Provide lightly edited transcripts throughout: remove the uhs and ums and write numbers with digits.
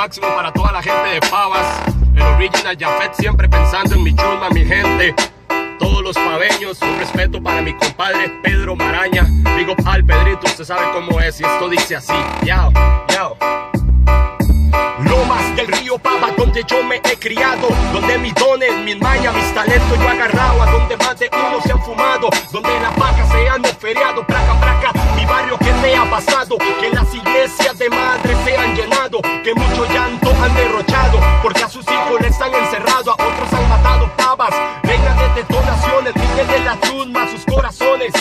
máximo para toda la gente de Pavas. El original Jafet, siempre pensando en mi chulma, mi gente. Todos los paveños, un respeto para mi compadre Pedro Maraña. Big up al Pedrito, usted sabe cómo es. Y esto dice así, yao, yao. Lomas del río Pava, donde yo me he criado, donde mis dones, mis mañas, mis talentos yo he agarrado, a donde más de uno se han fumado, donde las vacas se han feriado, placa, placa, mi barrio que me ha pasado, que las iglesias de madre se han llenado, que mucho llanto han derrochado, porque a sus hijos les han encerrado, a otros han matado. Pavas, reina de detonaciones, miles de la chusma, sus corazones.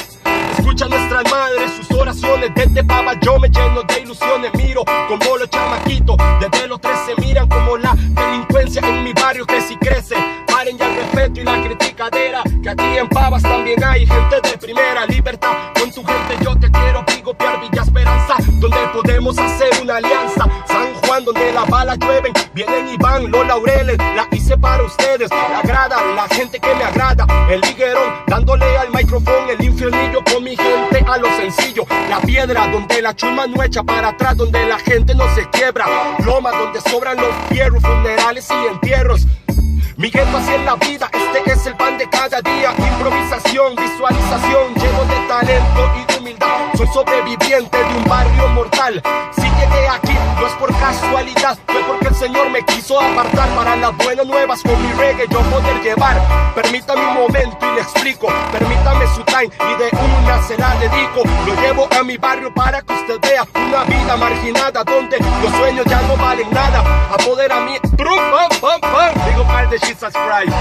Escucha nuestras madres, sus oraciones. Desde Pavas yo me lleno de ilusiones. Miro como los chamaquitos desde los 13 miran como la delincuencia en mi barrio crece y crece. Paren ya el respeto y la criticadera, que aquí en Pavas también hay gente de primera. Libertad con tu gente, yo te quiero picopear. Villa Esperanza, donde podemos hacer una alianza. San Juan, donde las balas llueven, vienen y van los laureles. La hice para ustedes, la grada, la gente que me agrada. El liguerón, dándole al micrófono, el infiernillo con mi gente a lo sencillo. La piedra, donde la chulma no echa para atrás, donde la gente no se quiebra. Loma, donde sobran los fierros, funerales y entierros. Mi gueto así en la vida, este es el pan de cada día. Improvisación, visualización, lleno de talento y de humildad. Soy sobreviviente de un barrio mortal. Si llegué aquí no es por casualidad, fue porque el Señor me quiso apartar para las buenas nuevas con mi reggae yo poder llevar. Permítame un momento y le explico, permítame su time y de una se la dedico. Lo llevo a mi barrio para que usted vea una vida marginada donde los sueños ya no valen nada. Apoderamiento, digo mal de Jesus Christ.